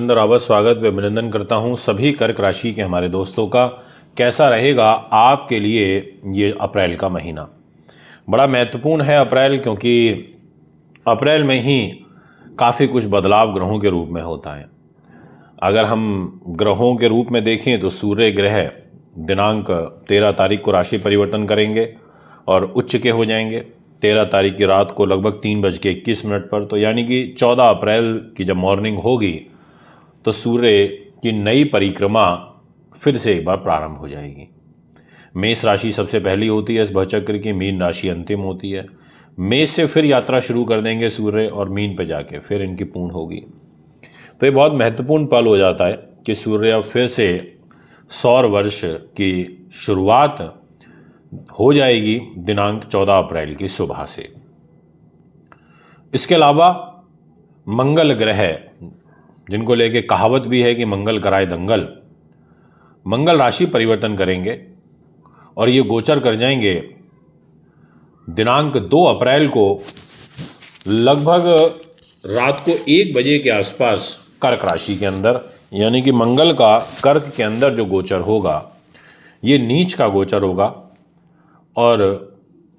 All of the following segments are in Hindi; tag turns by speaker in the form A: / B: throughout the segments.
A: अंदर आवाज स्वागत व अभिनंदन करता हूं सभी कर्क राशि के हमारे दोस्तों का। कैसा रहेगा आपके लिए ये अप्रैल का महीना? बड़ा महत्वपूर्ण है अप्रैल, क्योंकि अप्रैल में ही काफ़ी कुछ बदलाव ग्रहों के रूप में होता है। अगर हम ग्रहों के रूप में देखें तो सूर्य ग्रह दिनांक 13 तारीख को राशि परिवर्तन करेंगे और उच्च के हो जाएंगे 13 तारीख की रात को लगभग 3:21 पर। तो यानी कि 14 अप्रैल की जब मॉर्निंग होगी तो सूर्य की नई परिक्रमा फिर से एक बार प्रारंभ हो जाएगी। मेष राशि सबसे पहली होती है इस भवचक्र की, मीन राशि अंतिम होती है। मेष से फिर यात्रा शुरू कर देंगे सूर्य और मीन पे जाके फिर इनकी पूर्ण होगी। तो ये बहुत महत्वपूर्ण पल हो जाता है कि सूर्य अब फिर से सौर वर्ष की शुरुआत हो जाएगी दिनांक 14 अप्रैल की सुबह से। इसके अलावा मंगल ग्रह, जिनको लेके कहावत भी है कि मंगल कराए दंगल, मंगल राशि परिवर्तन करेंगे और ये गोचर कर जाएंगे दिनांक 2 अप्रैल को लगभग रात को 1 बजे के आसपास कर्क राशि के अंदर। यानी कि मंगल का कर्क के अंदर जो गोचर होगा ये नीच का गोचर होगा और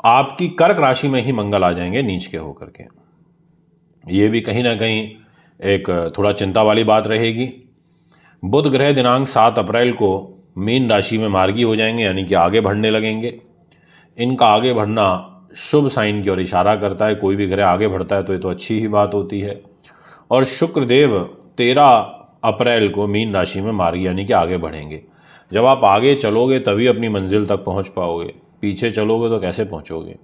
A: आपकी कर्क राशि में ही मंगल आ जाएंगे नीच के होकर के। ये भी कहीं ना कहीं एक थोड़ा चिंता वाली बात रहेगी। बुध ग्रह दिनांक 7 अप्रैल को मीन राशि में मार्गी हो जाएंगे, यानी कि आगे बढ़ने लगेंगे। इनका आगे बढ़ना शुभ साइन की ओर इशारा करता है। कोई भी ग्रह आगे बढ़ता है तो ये तो अच्छी ही बात होती है। और शुक्रदेव 13 अप्रैल को मीन राशि में मार्गी यानी कि आगे बढ़ेंगे। जब आप आगे चलोगे तभी अपनी मंजिल तक पहुंच पाओगे, पीछे चलोगे तो कैसे पहुंचोगे।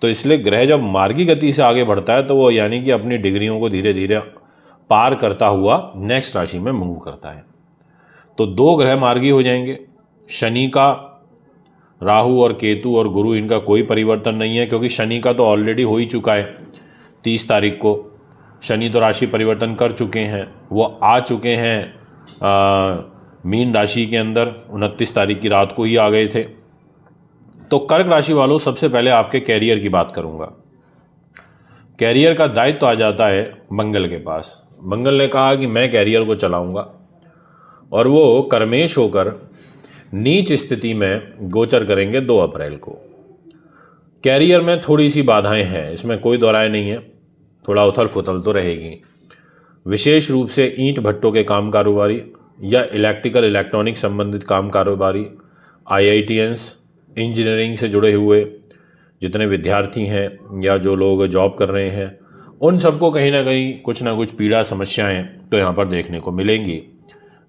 A: तो इसलिए ग्रह जब मार्गी गति से आगे बढ़ता है तो वो यानी कि अपनी डिग्रियों को धीरे धीरे पार करता हुआ नेक्स्ट राशि में मूव करता है। तो 2 ग्रह मार्गी हो जाएंगे। शनि का, राहु और केतु और गुरु, इनका कोई परिवर्तन नहीं है, क्योंकि शनि का तो ऑलरेडी हो ही चुका है। 30 तारीख को शनि तो राशि परिवर्तन कर चुके हैं, वो आ चुके हैं मीन राशि के अंदर। 29 तारीख की रात को ही आ गए थे। तो कर्क राशि वालों, सबसे पहले आपके कैरियर की बात करूंगा। कैरियर का दायित्व आ जाता है मंगल के पास। मंगल ने कहा कि मैं कैरियर को चलाऊंगा और वो कर्मेश होकर नीच स्थिति में गोचर करेंगे 2 अप्रैल को। कैरियर में थोड़ी सी बाधाएं हैं, इसमें कोई दो राय नहीं है, थोड़ा उथल फुथल तो रहेगी। विशेष रूप से ईंट भट्टों के काम कारोबारी या इलेक्ट्रिकल इलेक्ट्रॉनिक संबंधित काम कारोबारी, IITians, इंजीनियरिंग से जुड़े हुए जितने विद्यार्थी हैं या जो लोग जॉब कर रहे हैं, उन सबको कहीं ना कुछ पीड़ा समस्याएं तो यहाँ पर देखने को मिलेंगी।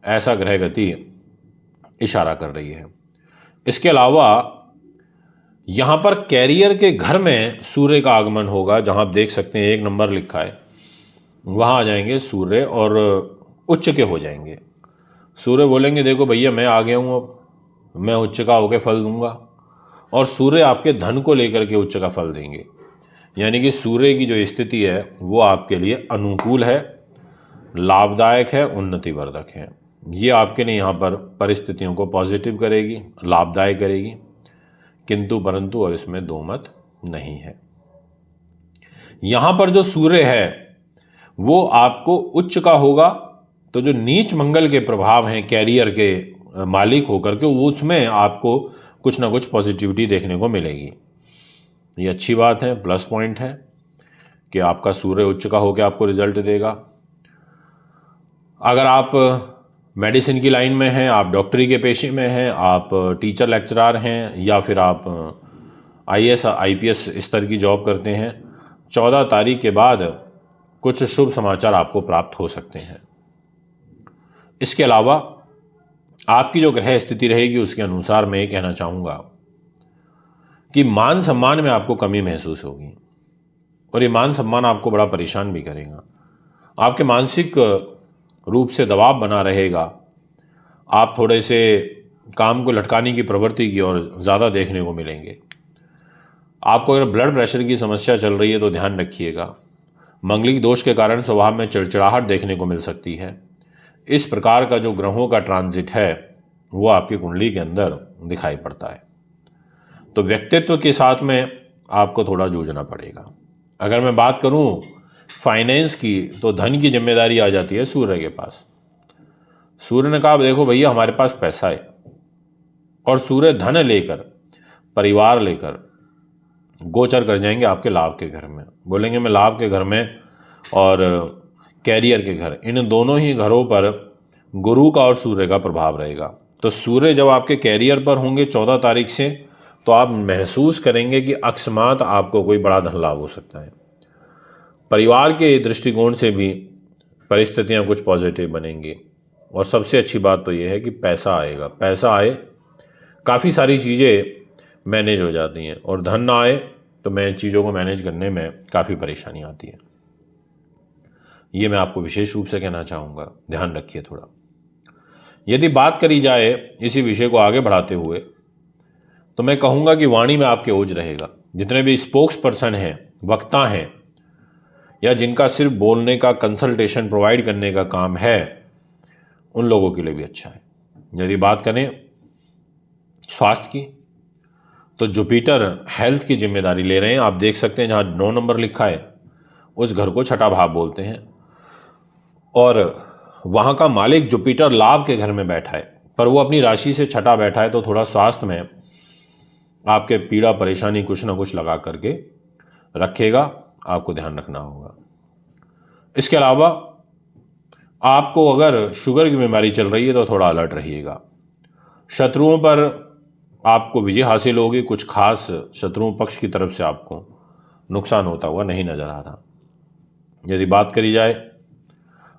A: ऐसा ग्रह गति इशारा कर रही है। इसके अलावा यहाँ पर कैरियर के घर में सूर्य का आगमन होगा। जहाँ आप देख सकते हैं 1 नंबर लिखा है, वहाँ आ जाएंगे सूर्य और उच्च के हो जाएंगे। सूर्य बोलेंगे देखो भैया मैं आ गया हूँ, अब मैं उच्च का होकर फल दूंगा। और सूर्य आपके धन को लेकर के उच्च का फल देंगे। यानी कि सूर्य की जो स्थिति है वो आपके लिए अनुकूल है, लाभदायक है, उन्नतिवर्धक है। ये आपके लिए यहाँ पर परिस्थितियों को पॉजिटिव करेगी, लाभदायक करेगी। किंतु परंतु और इसमें दो मत नहीं है। यहाँ पर जो सूर्य है वो आपको उच्च का होगा, तो जो नीच मंगल के प्रभाव हैं कैरियर के मालिक होकर के, वो उसमें आपको कुछ ना कुछ पॉजिटिविटी देखने को मिलेगी। ये अच्छी बात है, प्लस पॉइंट है कि आपका सूर्य उच्च का होकर आपको रिजल्ट देगा। अगर आप मेडिसिन की लाइन में हैं, आप डॉक्टरी के पेशे में हैं, आप टीचर लेक्चरर हैं या फिर आप IAS IPS स्तर की जॉब करते हैं, 14 तारीख के बाद कुछ शुभ समाचार आपको प्राप्त हो सकते हैं। इसके अलावा आपकी जो ग्रह स्थिति रहेगी उसके अनुसार मैं ये कहना चाहूँगा कि मान सम्मान में आपको कमी महसूस होगी और ये मान सम्मान आपको बड़ा परेशान भी करेगा। आपके मानसिक रूप से दबाव बना रहेगा। आप थोड़े से काम को लटकाने की प्रवृत्ति की ओर ज़्यादा देखने को मिलेंगे। आपको अगर ब्लड प्रेशर की समस्या चल रही है तो ध्यान रखिएगा। मंगलिक दोष के कारण स्वभाव में चिड़चिड़ाहट देखने को मिल सकती है। इस प्रकार का जो ग्रहों का ट्रांजिट है वो आपकी कुंडली के अंदर दिखाई पड़ता है। तो व्यक्तित्व के साथ में आपको थोड़ा जूझना पड़ेगा। अगर मैं बात करूं फाइनेंस की, तो धन की जिम्मेदारी आ जाती है सूर्य के पास। सूर्य ने कहा देखो भैया हमारे पास पैसा है, और सूर्य धन लेकर, परिवार लेकर गोचर कर जाएंगे आपके लाभ के घर में। बोलेंगे मैं लाभ के घर में और कैरियर के घर, इन दोनों ही घरों पर गुरु का और सूर्य का प्रभाव रहेगा। तो सूर्य जब आपके कैरियर पर होंगे 14 तारीख से, तो आप महसूस करेंगे कि अकस्मात आपको कोई बड़ा धन लाभ हो सकता है। परिवार के दृष्टिकोण से भी परिस्थितियां कुछ पॉजिटिव बनेंगी, और सबसे अच्छी बात तो यह है कि पैसा आएगा। पैसा आए, काफ़ी सारी चीज़ें मैनेज हो जाती हैं, और धन ना आए तो मैं चीज़ों को मैनेज करने में काफ़ी परेशानी आती है। ये मैं आपको विशेष रूप से कहना चाहूँगा, ध्यान रखिए थोड़ा। यदि बात करी जाए इसी विषय को आगे बढ़ाते हुए, तो मैं कहूँगा कि वाणी में आपके ओज रहेगा। जितने भी स्पोक्स पर्सन हैं, वक्ता हैं, या जिनका सिर्फ बोलने का, कंसल्टेशन प्रोवाइड करने का काम है, उन लोगों के लिए भी अच्छा है। यदि बात करें स्वास्थ्य की, तो जुपिटर हेल्थ की जिम्मेदारी ले रहे हैं। आप देख सकते हैं जहाँ 9 नंबर लिखा है उस घर को छठा भाव बोलते हैं, और वहाँ का मालिक जुपिटर लाभ के घर में बैठा है, पर वो अपनी राशि से छठा बैठा है, तो थोड़ा स्वास्थ्य में आपके पीड़ा परेशानी कुछ ना कुछ लगा करके रखेगा, आपको ध्यान रखना होगा। इसके अलावा आपको अगर शुगर की बीमारी चल रही है तो थोड़ा अलर्ट रहिएगा। शत्रुओं पर आपको विजय हासिल होगी, कुछ खास शत्रुओं पक्ष की तरफ से आपको नुकसान होता हुआ नहीं नजर आ रहा। यदि बात करी जाए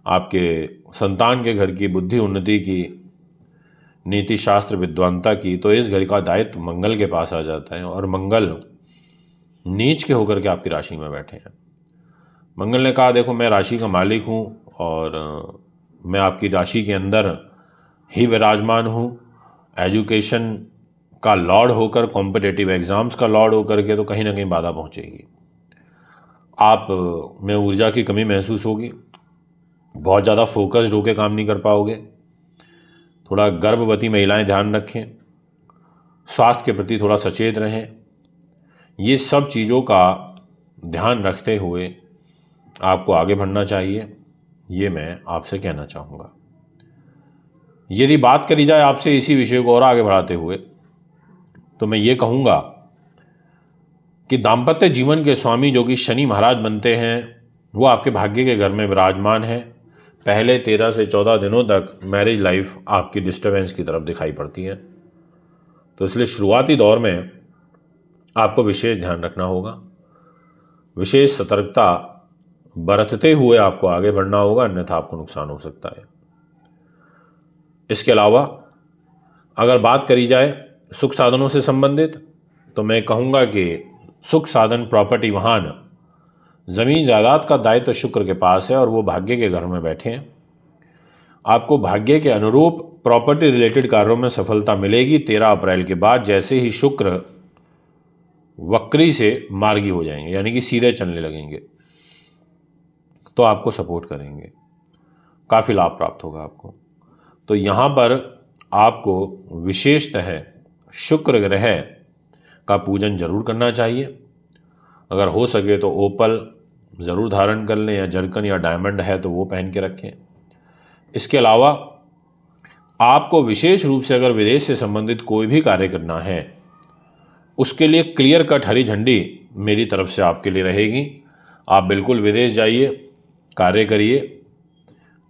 A: आपके संतान के घर की, बुद्धि उन्नति की, नीति शास्त्र विद्वानता की, तो इस घर का दायित्व मंगल के पास आ जाता है, और मंगल नीच के होकर के आपकी राशि में बैठे हैं। मंगल ने कहा देखो मैं राशि का मालिक हूँ, और मैं आपकी राशि के अंदर ही विराजमान हूँ। एजुकेशन का लॉर्ड होकर, कॉम्पिटिटिव एग्ज़ाम्स का लॉर्ड होकर के, तो कहीं ना कहीं बाधा पहुँचेगी। आप में ऊर्जा की कमी महसूस होगी, बहुत ज़्यादा फोकस्ड होकर काम नहीं कर पाओगे। थोड़ा गर्भवती महिलाएं ध्यान रखें, स्वास्थ्य के प्रति थोड़ा सचेत रहें। ये सब चीज़ों का ध्यान रखते हुए आपको आगे बढ़ना चाहिए, ये मैं आपसे कहना चाहूँगा। यदि बात करी जाए आपसे इसी विषय को और आगे बढ़ाते हुए, तो मैं ये कहूँगा कि दाम्पत्य जीवन के स्वामी जो कि शनि महाराज बनते हैं, वो आपके भाग्य के घर में विराजमान है। पहले 13 से 14 दिनों तक मैरिज लाइफ आपकी डिस्टर्बेंस की तरफ दिखाई पड़ती है, तो इसलिए शुरुआती दौर में आपको विशेष ध्यान रखना होगा, विशेष सतर्कता बरतते हुए आपको आगे बढ़ना होगा, अन्यथा आपको नुकसान हो सकता है। इसके अलावा अगर बात करी जाए सुख साधनों से संबंधित, तो मैं कहूँगा कि सुख साधन, प्रॉपर्टी, वाहन, ज़मीन जायदाद का दायित्व शुक्र के पास है, और वो भाग्य के घर में बैठे हैं। आपको भाग्य के अनुरूप प्रॉपर्टी रिलेटेड कार्यों में सफलता मिलेगी 13 अप्रैल के बाद, जैसे ही शुक्र वक्री से मार्गी हो जाएंगे, यानी कि सीधे चलने लगेंगे, तो आपको सपोर्ट करेंगे, काफ़ी लाभ प्राप्त होगा आपको। तो यहाँ पर आपको विशेषतः शुक्र ग्रह का पूजन जरूर करना चाहिए। अगर हो सके तो ओपल ज़रूर धारण कर लें, या जरकन या डायमंड है तो वो पहन के रखें। इसके अलावा आपको विशेष रूप से अगर विदेश से संबंधित कोई भी कार्य करना है, उसके लिए क्लियर कट हरी झंडी मेरी तरफ से आपके लिए रहेगी। आप बिल्कुल विदेश जाइए, कार्य करिए,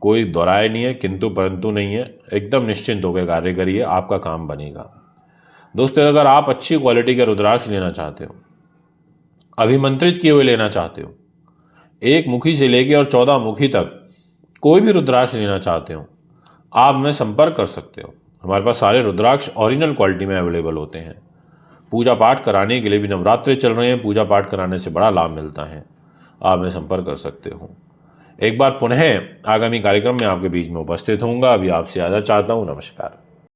A: कोई दोहराए नहीं है, किंतु परंतु नहीं है, एकदम निश्चिंत होकर कार्य करिए, आपका काम बनेगा। दोस्तों, अगर आप अच्छी क्वालिटी के रुद्राक्ष लेना चाहते हो, अभिमंत्रित किए हुए लेना चाहते हो, 1 मुखी से लेकर और 14 मुखी तक कोई भी रुद्राक्ष लेना चाहते हो, आप हमें संपर्क कर सकते हो। हमारे पास सारे रुद्राक्ष ओरिजिनल क्वालिटी में अवेलेबल होते हैं। पूजा पाठ कराने के लिए भी नवरात्रि चल रहे हैं, पूजा पाठ कराने से बड़ा लाभ मिलता है, आप हमें संपर्क कर सकते हो। एक बार पुनः आगामी कार्यक्रम में आपके बीच में उपस्थित होऊंगा। अभी आपसे आज्ञा चाहता हूँ। नमस्कार।